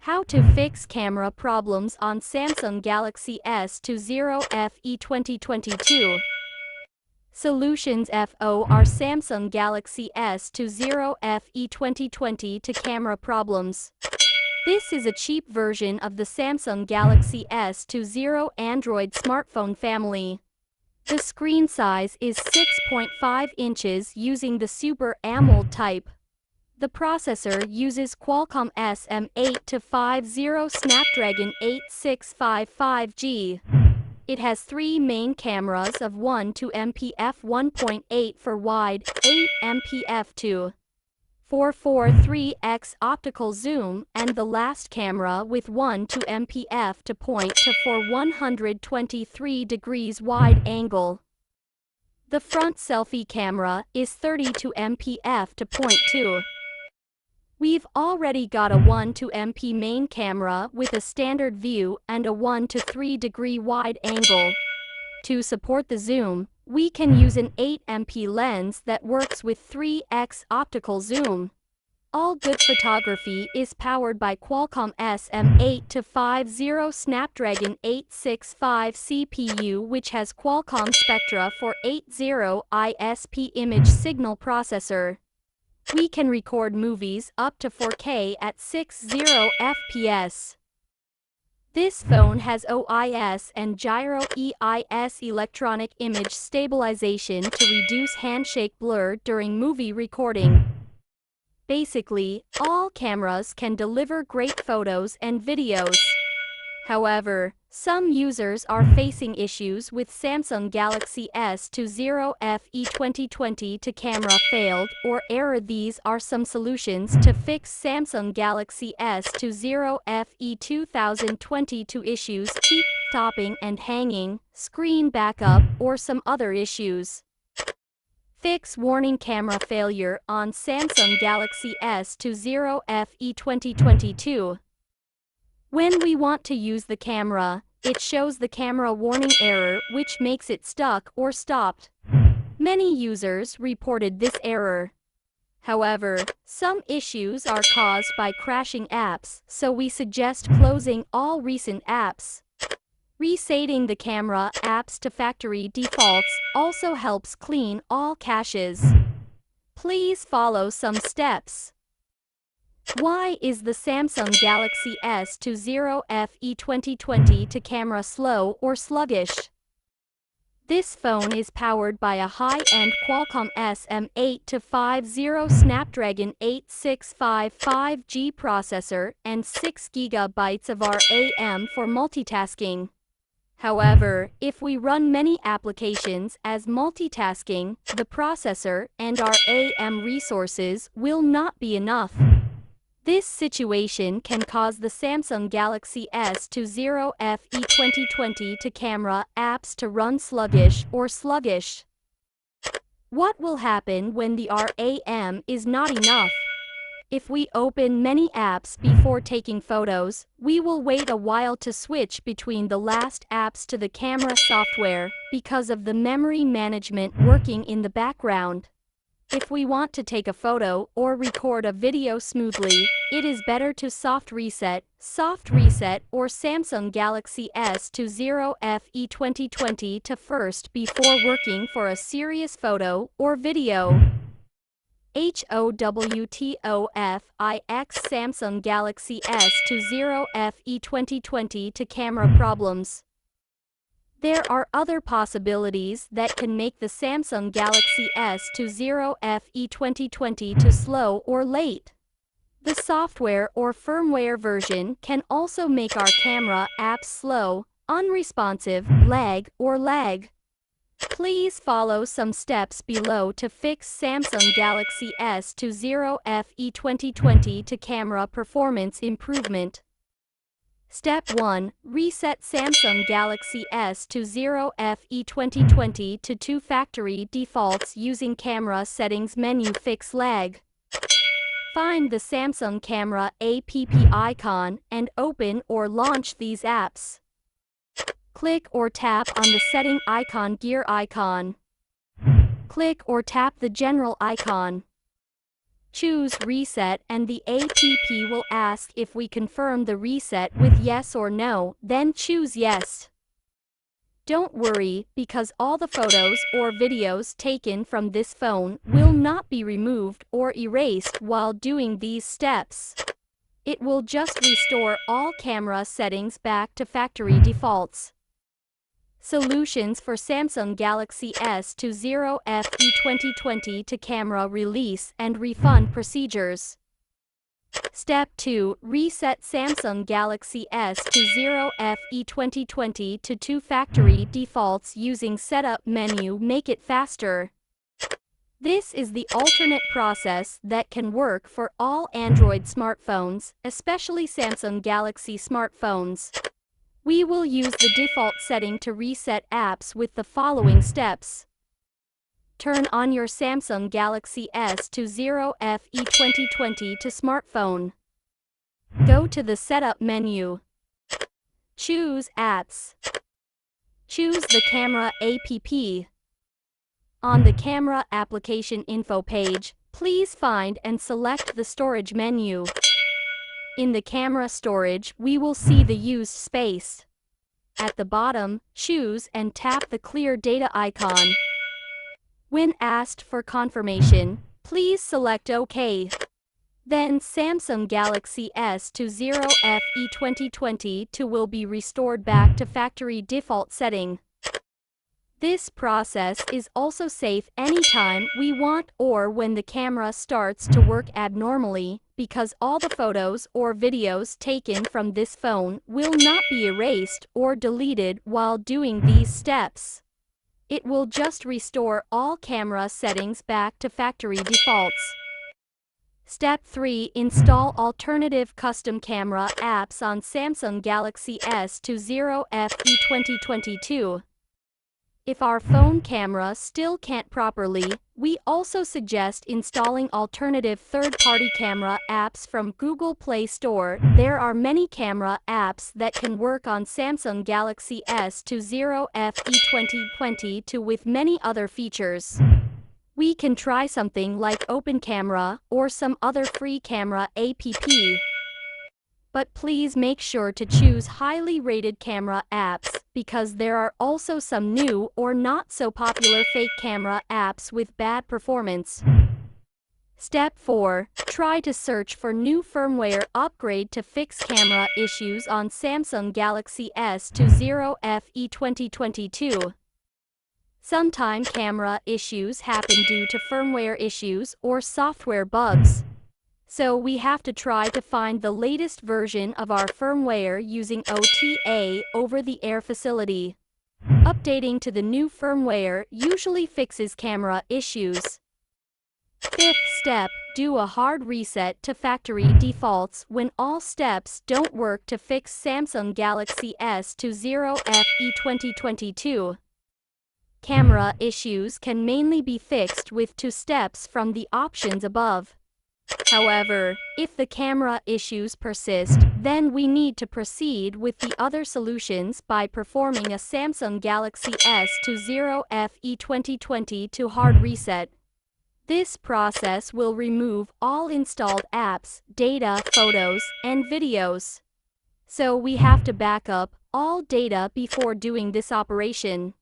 How to fix camera problems on Samsung Galaxy S20 FE 2022. Solutions FO are Samsung Galaxy S20 FE 2020 to camera problems. This is a cheap version of the Samsung Galaxy S20 Android smartphone family. The screen size is 6.5 inches using the Super AMOLED type. The processor uses Qualcomm SM8250 Snapdragon 8655G. It has three main cameras of 1.2 MP f1.8 for wide, 8 MP f2. 443x optical zoom, and the last camera with 1.2 MP f2.2 for 123 degrees wide angle. The front selfie camera is 32 MP f2.2. We've already got a 1.2 MP main camera with a standard view and a 1 to 3 degree wide angle. To support the zoom, we can use an 8 MP lens that works with 3x optical zoom. All good photography is powered by Qualcomm SM8250 Snapdragon 865 CPU, which has Qualcomm Spectra 480 ISP image signal processor. We can record movies up to 4K at 60 FPS. This phone has OIS and gyro EIS electronic image stabilization to reduce handshake blur during movie recording. Basically, all cameras can deliver great photos and videos. However, some users are facing issues with Samsung Galaxy S20 FE 2020 to camera failed or error. These are some solutions to fix Samsung Galaxy S20 FE 2022 issues: keep stopping and hanging, screen backup, or some other issues. Fix warning camera failure on Samsung Galaxy S20 FE 2022. When we want to use the camera, it shows the camera warning error, which makes it stuck or stopped. Many users reported this error. However, some issues are caused by crashing apps, so we suggest closing all recent apps. Resetting the camera apps to factory defaults also helps clean all caches. Please follow some steps. Why is the Samsung Galaxy S20 FE 2020 to camera slow or sluggish? This phone is powered by a high-end Qualcomm SM8250 Snapdragon 8655G processor and 6 GB of RAM for multitasking. However, if we run many applications as multitasking, the processor and our RAM resources will not be enough. This situation can cause the Samsung Galaxy S20 FE 2020 to camera apps to run sluggish or sluggish. What will happen when the RAM is not enough? If we open many apps before taking photos, we will wait a while to switch between the last apps to the camera software because of the memory management working in the background. If we want to take a photo or record a video smoothly, it is better to soft reset or Samsung Galaxy S20 FE 2020 to first before working for a serious photo or video. HOWTOFIX Samsung Galaxy S20 FE 2020 to camera problems. There are other possibilities that can make the Samsung Galaxy S20 FE 2020 to slow or late. The software or firmware version can also make our camera apps slow, unresponsive, lag. Please follow some steps below to fix Samsung Galaxy S20 FE 2020 to camera performance improvement. Step 1. Reset Samsung Galaxy S20 FE 2020 to factory defaults using camera settings menu. Fix lag. Find the Samsung camera app icon and open or launch these apps. Click or tap on the setting icon, gear icon. Click or tap the general icon. Choose Reset and the app will ask if we confirm the reset with yes or no, then choose Yes. Don't worry, because all the photos or videos taken from this phone will not be removed or erased while doing these steps. It will just restore all camera settings back to factory defaults. Solutions for Samsung Galaxy S20 FE 2020 to camera release and refund procedures. Step 2. Reset Samsung Galaxy S20 FE 2020 to factory defaults using Setup menu. Make it faster. This is the alternate process that can work for all Android smartphones, especially Samsung Galaxy smartphones. We will use the default setting to reset apps with the following steps. Turn on your Samsung Galaxy S20 FE 2020 to smartphone. Go to the Setup menu. Choose Apps. Choose the Camera app. On the Camera Application Info page, please find and select the Storage menu. In the camera storage, we will see the used space. At the bottom, choose and tap the Clear Data icon. When asked for confirmation, please select OK. Then Samsung Galaxy S20 FE 2020 will be restored back to factory default setting. This process is also safe anytime we want or when the camera starts to work abnormally, because all the photos or videos taken from this phone will not be erased or deleted while doing these steps. It will just restore all camera settings back to factory defaults. Step 3. Install alternative custom camera apps on Samsung Galaxy S20 FE 2022. If our phone camera still can't properly, we also suggest installing alternative third-party camera apps from Google Play Store. There are many camera apps that can work on Samsung Galaxy S20 FE 2020 with many other features. We can try something like Open Camera or some other free camera app. But please make sure to choose highly rated camera apps, because there are also some new or not so popular fake camera apps with bad performance. Step 4. Try to search for new firmware upgrade to fix camera issues on Samsung Galaxy S20 FE 2022. Sometimes camera issues happen due to firmware issues or software bugs. So we have to try to find the latest version of our firmware using OTA over-the-air facility. Updating to the new firmware usually fixes camera issues. Fifth step, do a hard reset to factory defaults when all steps don't work to fix Samsung Galaxy S20 FE 2022. Camera issues can mainly be fixed with 2 steps from the options above. However, if the camera issues persist, then we need to proceed with the other solutions by performing a Samsung Galaxy S20 FE 2020 hard reset. This process will remove all installed apps, data, photos, and videos. So we have to back up all data before doing this operation.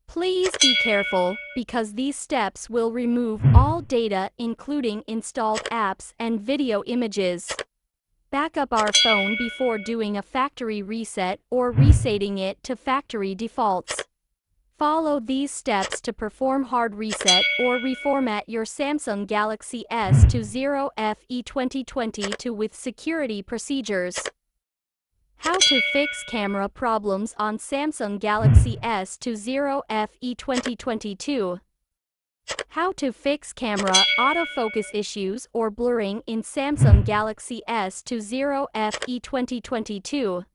Please be careful, because these steps will remove all data including installed apps and video images. Back up our phone before doing a factory reset or resetting it to factory defaults. Follow these steps to perform hard reset or reformat your Samsung Galaxy S20 FE 2020 with security procedures. How to fix camera problems on Samsung Galaxy S20 FE 2022. How to fix camera autofocus issues or blurring in Samsung Galaxy S20 FE 2022.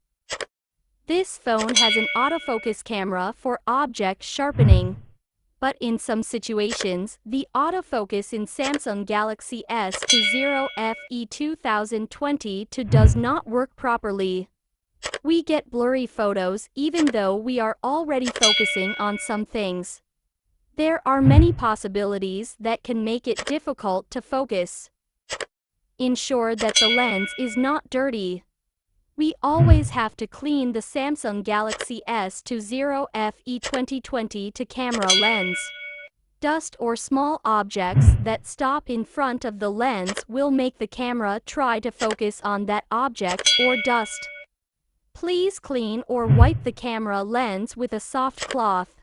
This phone has an autofocus camera for object sharpening. But in some situations, the autofocus in Samsung Galaxy S20 FE 2020 does not work properly. We get blurry photos even though we are already focusing on some things. There are many possibilities that can make it difficult to focus. Ensure that the lens is not dirty. We always have to clean the Samsung Galaxy S20 FE 2020 to camera lens. Dust or small objects that stop in front of the lens will make the camera try to focus on that object or dust. Please clean or wipe the camera lens with a soft cloth.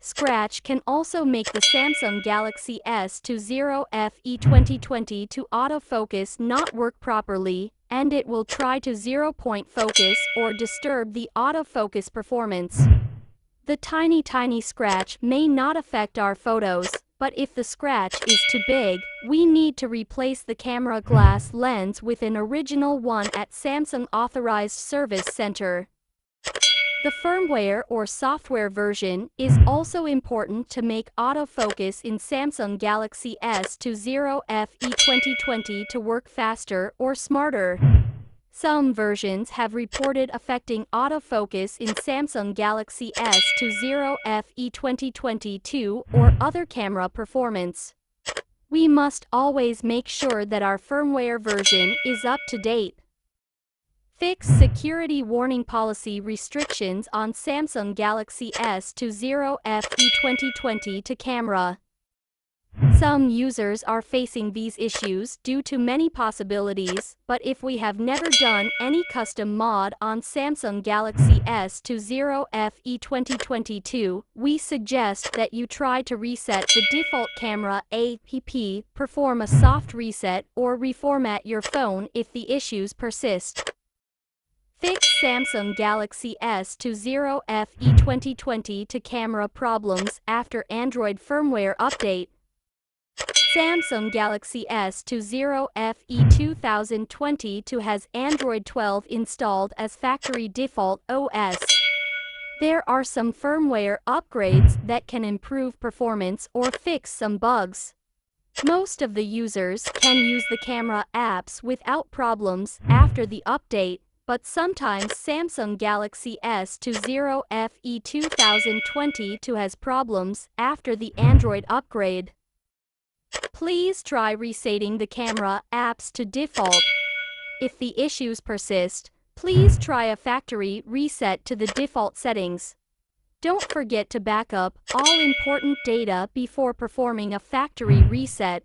Scratch can also make the Samsung Galaxy S20 FE 2020 to autofocus not work properly, and it will try to zero-point focus or disturb the autofocus performance. The tiny scratch may not affect our photos, but if the scratch is too big, we need to replace the camera glass lens with an original one at Samsung Authorized Service Center. The firmware or software version is also important to make autofocus in Samsung Galaxy S20 FE 2020 to work faster or smarter. Some versions have reported affecting autofocus in Samsung Galaxy S20 FE 2022 or other camera performance. We must always make sure that our firmware version is up to date. Fix security warning policy restrictions on Samsung Galaxy S20 FE 2020 to camera. Some users are facing these issues due to many possibilities, but if we have never done any custom mod on Samsung Galaxy S20 FE 2022, we suggest that you try to reset the default camera app, perform a soft reset, or reformat your phone if the issues persist. Fix Samsung Galaxy S20 FE 2020 to camera problems after Android firmware update. Samsung Galaxy S20 FE 2022 has Android 12 installed as factory default OS. There are some firmware upgrades that can improve performance or fix some bugs. Most of the users can use the camera apps without problems after the update, but sometimes Samsung Galaxy S20 FE 2022 has problems after the Android upgrade. Please try resetting the camera apps to default. If the issues persist, please try a factory reset to the default settings. Don't forget to back up all important data before performing a factory reset.